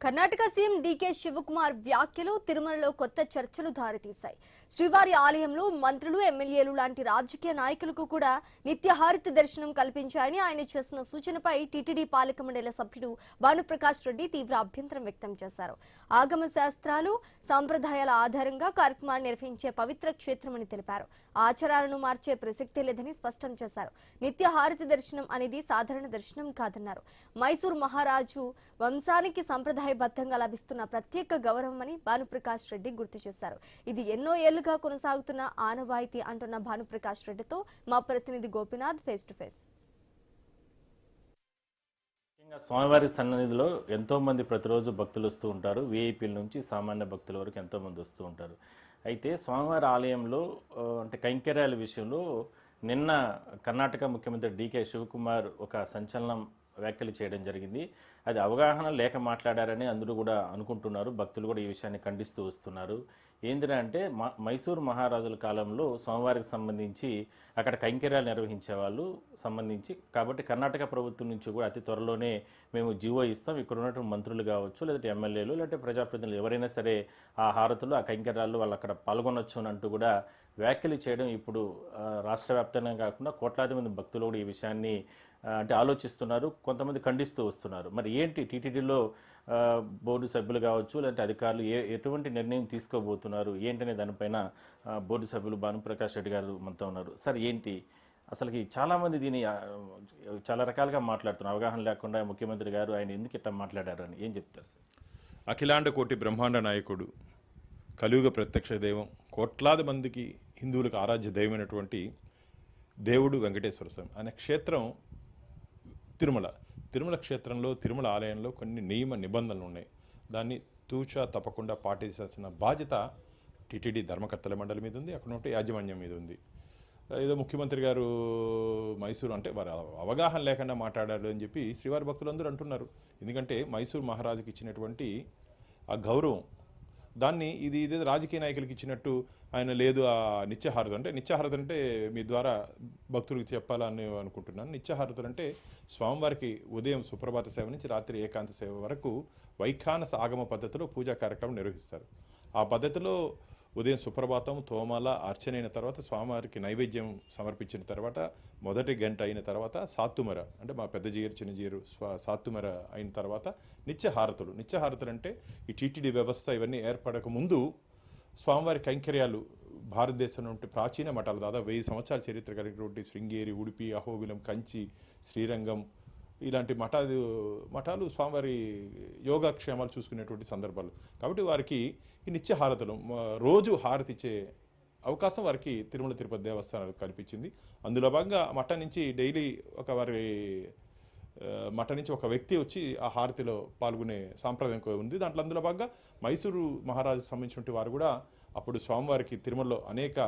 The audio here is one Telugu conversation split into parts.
కర్ణాటక సీఎం డీకే శివకుమార్ వ్యాఖ్యలు తిరుమలలో కొత్త చర్చలు దారితీశాయి. శ్రీవారి ఆలయంలో మంత్రులు, ఎమ్మెల్యేలు లాంటి రాజకీయ నాయకులకు కూడా నిత్యహారతి దర్శనం కల్పించారని ఆయన చేసిన సూచనపై టీటీడీ పాలక మండలి సభ్యుడు భానుప్రకాష్ రెడ్డి తీవ్ర అభ్యంతరం వ్యక్తం చేశారు. ఆగమ శాస్త్రాలు, సంప్రదాయాల ఆధారంగా కార్యక్రమాన్ని నిర్వహించే పవిత్ర క్షేత్రమని తెలిపారు. ఆచారాలను మార్చే ప్రసక్తే లేదని స్పష్టం చేశారు. నిత్యహారతి దర్శనం అనేది సాధారణ దర్శనం కాదన్నారు. మైసూర్ మహారాజు వంశానికి సంప్రదాయబద్ధంగా లభిస్తున్న ప్రత్యేక గౌరవమని భానుప్రకాష్ రెడ్డి గుర్తు చేశారు. ఇది ఎన్నో ఏళ్లుగా కొనసాగుతున్న ఆనవాయితీ అంటున్న భానుప్రకాష్ రెడ్డితో మా ప్రతినిధి గోపినాథ్ ఫేస్ టు ఫేస్. స్వామివారి సన్నిధిలో ఎంతో మంది ప్రతిరోజు భక్తులు వస్తూ ఉంటారు. విఐపీల నుంచి సామాన్య భక్తుల వరకు ఎంతో మంది వస్తూ ఉంటారు. అయితే స్వామివారి ఆలయంలో అంటే కైంకర్యాల విషయంలో నిన్న కర్ణాటక ముఖ్యమంత్రి డీకే శివకుమార్ ఒక సంచలనం వ్యాఖ్యలు చేయడం జరిగింది. అది అవగాహన లేక మాట్లాడారని అందరూ కూడా అనుకుంటున్నారు. భక్తులు కూడా ఈ విషయాన్ని ఖండిస్తూ వస్తున్నారు. ఏంటంటే మైసూర్ మహారాజుల కాలంలో స్వామివారికి సంబంధించి అక్కడ కైంకర్యాలు నిర్వహించే వాళ్ళు సంబంధించి కాబట్టి కర్ణాటక ప్రభుత్వం నుంచి కూడా అతి త్వరలోనే మేము జీవో ఇస్తాం. ఇక్కడ ఉన్నటువంటి మంత్రులు కావచ్చు, లేదంటే ఎమ్మెల్యేలు, లేదంటే ప్రజాప్రతినిధులు ఎవరైనా సరే ఆ హారతులు, ఆ కైంకర్యాలు వాళ్ళు అక్కడ పాల్గొనొచ్చు అని అంటూ కూడా వ్యాఖ్యలు చేయడం ఇప్పుడు రాష్ట్ర వ్యాప్తంగా కాకుండా కోట్లాది మంది భక్తులు కూడా ఈ విషయాన్ని అంటే ఆలోచిస్తున్నారు. కొంతమంది ఖండిస్తూ వస్తున్నారు. మరి ఏంటి టీటీడీలో బోర్డు సభ్యులు కావచ్చు, లేదంటే అధికారులు ఎటువంటి నిర్ణయం తీసుకోబోతున్నారు ఏంటనే దానిపైన బోర్డు సభ్యులు భానుప్రకాష్ రెడ్డి గారు మనతో ఉన్నారు. సార్ ఏంటి అసలుకి చాలామంది దీన్ని చాలా రకాలుగా మాట్లాడుతున్నారు. అవగాహన లేకుండా ముఖ్యమంత్రి గారు ఆయన ఎందుకు ఇట్లా మాట్లాడారు అని ఏం చెప్తారు సార్? అఖిలాండ కోటి బ్రహ్మాండ నాయకుడు, కలియుగ ప్రత్యక్ష దైవం, కోట్లాది మందికి హిందువులకు ఆరాధ్య దైవమైనటువంటి దేవుడు వెంకటేశ్వర స్వామి అనే క్షేత్రం తిరుమల క్షేత్రంలో, తిరుమల ఆలయంలో కొన్ని నియమ నిబంధనలు ఉన్నాయి. దాన్ని తూచా తప్పకుండా పాటించాల్సిన బాధ్యత టీటీడీ ధర్మకర్తల మండలి మీద ఉంది, అక్కడ ఉంటే యాజమాన్యం మీద ఉంది. ఏదో ముఖ్యమంత్రి గారు మైసూరు అంటే వారు అవగాహన లేకుండా మాట్లాడారు అని చెప్పి శ్రీవారి భక్తులందరూ అంటున్నారు. ఎందుకంటే మైసూరు మహారాజుకి ఇచ్చినటువంటి ఆ గౌరవం, దాన్ని ఇదే రాజకీయ నాయకులకి ఇచ్చినట్టు ఆయన లేదు. ఆ నిత్యహారతులు అంటే మీ ద్వారా భక్తులకు చెప్పాలని అనుకుంటున్నాను. నిత్యహారతులు అంటే స్వామివారికి ఉదయం సుప్రభాత సేవ నుంచి రాత్రి ఏకాంత సేవ వరకు వైఖానస ఆగమ పద్ధతిలో పూజా కార్యక్రమం నిర్వహిస్తారు. ఆ పద్ధతిలో ఉదయం సుప్రభాతం, తోమాల, అర్చన అయిన తర్వాత స్వామివారికి నైవేద్యం సమర్పించిన తర్వాత మొదటి గంట అయిన తర్వాత సాత్తుమర అంటే మా పెద్ద జీరు చిన్న జీరు సాత్తుమర అయిన తర్వాత నిత్యహారతులు అంటే ఈ టీటీడీ వ్యవస్థ ఇవన్నీ ఏర్పడక ముందు స్వామివారి కైంకర్యాలు భారతదేశం నుండి ప్రాచీన మఠాలు దాదాపు 1000 సంవత్సరాల చరిత్ర కలిగినటువంటి శృంగేరి, ఉడిపి, అహోబిలం, కంచి, శ్రీరంగం ఇలాంటి మఠాలు స్వామివారి యోగక్షేమాలు చూసుకునేటువంటి సందర్భాలు. కాబట్టి వారికి ఈ నిత్య హారతులు రోజు హారతి ఇచ్చే అవకాశం వారికి తిరుమల తిరుపతి దేవస్థానాలు కల్పించింది. అందులో భాగంగా మఠం నుంచి డైలీ మఠం నుంచి ఒక వ్యక్తి వచ్చి ఆ హారతిలో పాల్గొనే సాంప్రదాయం ఉంది. అందులో భాగంగా మైసూరు మహారాజుకు సంబంధించిన వారు కూడా అప్పుడు స్వామివారికి తిరుమలలో అనేక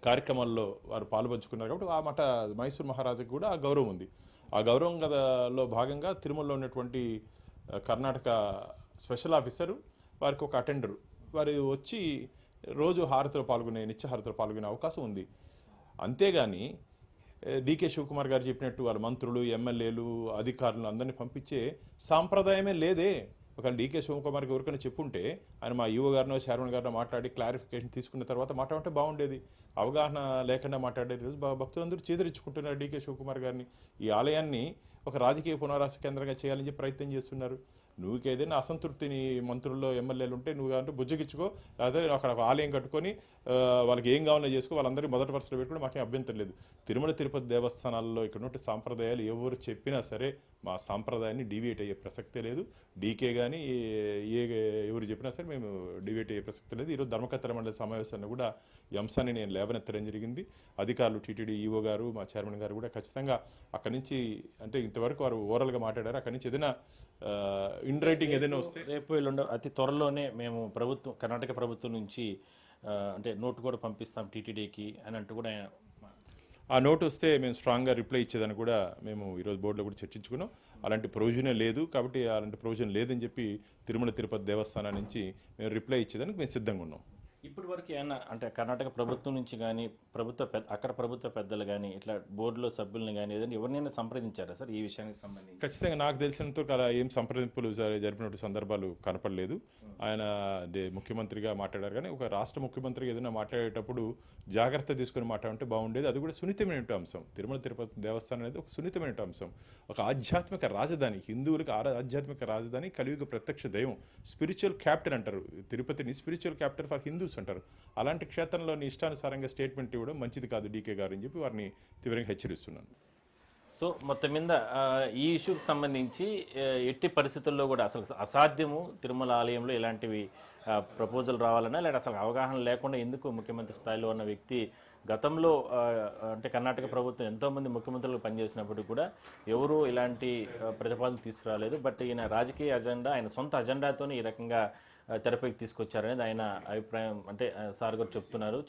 కార్యక్రమాల్లో వారు పాల్పంచుకున్నారు. కాబట్టి మైసూరు మహారాజుకు కూడా ఆ గౌరవం ఉంది. ఆ గౌరవం లో భాగంగా తిరుమలలో ఉన్నటువంటి కర్ణాటక స్పెషల్ ఆఫీసరు వారికి ఒక అటెండరు వారు వచ్చి రోజు నిత్య హారతిలో పాల్గొనే అవకాశం ఉంది. అంతేగాని డీకే శివకుమార్ గారు చెప్పినట్టు వారు మంత్రులు, ఎమ్మెల్యేలు, అధికారులు అందరినీ పంపించే సాంప్రదాయమే లేదే. ఒకవేళ డీకే శివకుమార్కి ఎవరికైనా చెప్పుంటే ఆయన మా ఈవో గారినో చైర్మన్ గారినో మాట్లాడి క్లారిఫికేషన్ తీసుకున్న తర్వాత మాట్లాడితే బాగుండేది. అవగాహన లేకుండా మాట్లాడే రోజు భక్తులందరూ చేదరించుకుంటున్నారు డీకే శివకుమార్ గారిని. ఈ ఆలయాన్ని ఒక రాజకీయ పునరావాస కేంద్రంగా చేయాలని చెప్పి ప్రయత్నం చేస్తున్నారు. నువ్వుకి ఏదైనా అసంతృప్తిని మంత్రుల్లో, ఎమ్మెల్యేలు ఉంటే నువ్వు అంటే బుజ్జగిచ్చుకో, లేదా అక్కడ ఒక ఆలయం కట్టుకొని వాళ్ళకి ఏం కావాలో చేసుకో, వాళ్ళందరికీ మొదటి వరుసలో పెట్టుకుని మాకేం అభ్యంతరం లేదు. తిరుమల తిరుపతి దేవస్థానాల్లో ఇక్కడ ఉంటే సాంప్రదాయాలు ఎవరు చెప్పినా సరే మా సాంప్రదాయాన్ని డివియేట్ అయ్యే ప్రసక్తే లేదు. డీకే కానీ ఎవరు చెప్పినా సరే మేము డివియేట్ అయ్యే ప్రసక్తే లేదు. ఈరోజు ధర్మకర్తల మండలి సమావేశాన్ని కూడా ఈ అంశాన్ని నేను లేవనెత్తడం జరిగింది. అధికారులు, టీటీడీ ఈవో గారు, మా చైర్మన్ గారు కూడా ఖచ్చితంగా అక్కడి నుంచి అంటే ఇంతవరకు వారు ఓవరాల్గా మాట్లాడారు. అక్కడి నుంచి ఏదైనా ఇన్ రైటింగ్ ఏదైనా వస్తే రేపు అతి త్వరలోనే మేము కర్ణాటక ప్రభుత్వం నుంచి అంటే నోటు కూడా పంపిస్తాం టీటీడీకి అని అంటూ కూడా ఆ నోటు వస్తే మేము స్ట్రాంగ్గా రిప్లై ఇచ్చేదని కూడా మేము ఈరోజు బోర్డులో కూడా చర్చించుకున్నాం. అలాంటి ప్రొవిజనే లేదు. కాబట్టి అలాంటి ప్రొవిజన్ లేదని చెప్పి తిరుమల తిరుపతి దేవస్థానం నుంచి మేము రిప్లై ఇచ్చేదానికి మేము సిద్ధంగా ఉన్నాం. ఇప్పటి వరకు ఏమన్నా అంటే కర్ణాటక ప్రభుత్వం నుంచి కానీ అక్కడ ప్రభుత్వ పెద్దలు కానీ ఇట్లా బోర్డులో సభ్యులను కానీ ఏదైనా ఎవరినైనా సంప్రదించారా సార్ ఈ విషయానికి సంబంధించి? ఖచ్చితంగా నాకు తెలిసినంత అలా ఏం సంప్రదింపులు జరిపినట్టు సందర్భాలు కనపడలేదు. ఆయన ముఖ్యమంత్రిగా మాట్లాడారు, కానీ ఒక రాష్ట్ర ముఖ్యమంత్రిగా ఏదైనా మాట్లాడేటప్పుడు జాగ్రత్త తీసుకుని మాట్లాడుంటే బాగుండేది. అది కూడా సున్నితమైన అంశం. తిరుమల తిరుపతి దేవస్థానం అనేది ఒక సున్నితమైన అంశం, ఒక ఆధ్యాత్మిక రాజధాని, హిందువులకు ఆధ్యాత్మిక రాజధాని, కలియుగ ప్రత్యక్ష దైవం, స్పిరిచువల్ క్యాపిటల్ అంటారు తిరుపతిని, స్పిరిచువల్ క్యాపిటల్ ఫర్ హిందూస్ అంటారు. అలాంటి క్షేత్రంలోని ఇష్టానుసారంగా స్టేట్మెంట్ ఇవ్వడం మంచిది కాదు డీకే గారు అని చెప్పి వారిని తీవ్రంగా హెచ్చరిస్తున్నాను. సో మొత్తం మీద ఈ ఇష్యూకి సంబంధించి ఎట్టి పరిస్థితుల్లో కూడా అసలు అసాధ్యము తిరుమల ఆలయంలో ఇలాంటివి ప్రపోజల్ రావాలన్నా, లేదా అసలు అవగాహన లేకుండా ఎందుకు ముఖ్యమంత్రి స్థాయిలో ఉన్న వ్యక్తి గతంలో అంటే కర్ణాటక ప్రభుత్వం ఎంతోమంది ముఖ్యమంత్రులు పనిచేసినప్పుడు కూడా ఎవరూ ఇలాంటి ప్రతిపాదన తీసుకురాలేదు. బట్ ఈయన రాజకీయ అజెండా, ఆయన సొంత అజెండాతోనే ఈ రకంగా తెరపైకి తీసుకొచ్చారనేది ఆయన అభిప్రాయం. అంటే సార్ గారు చెప్తున్నారు,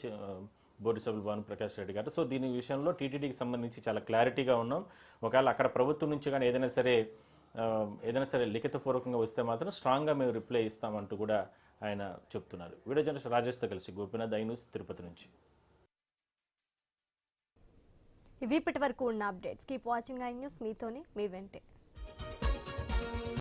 బోర్డు సభ్యులు భానుప్రకాష్ రెడ్డి గారు. సో దీని విషయంలో టీటీడీకి సంబంధించి చాలా క్లారిటీగా ఉన్నాం. ఒకవేళ అక్కడ ప్రభుత్వం నుంచి కానీ ఏదైనా సరే లిఖితపూర్వకంగా వస్తే మాత్రం స్ట్రాంగ్గా మేము రిప్లై ఇస్తామంటూ కూడా ఆయన చెప్తున్నారు. వీడియో జర్నలిస్ట్ రాజేష్తో కలిసి గోపీనాథ్, ఐ న్యూస్, తిరుపతి నుంచి. ఇవి ఇప్పటి వరకు ఉన్న updates. Keep watching I news, మీతోనే మీ వెంటే.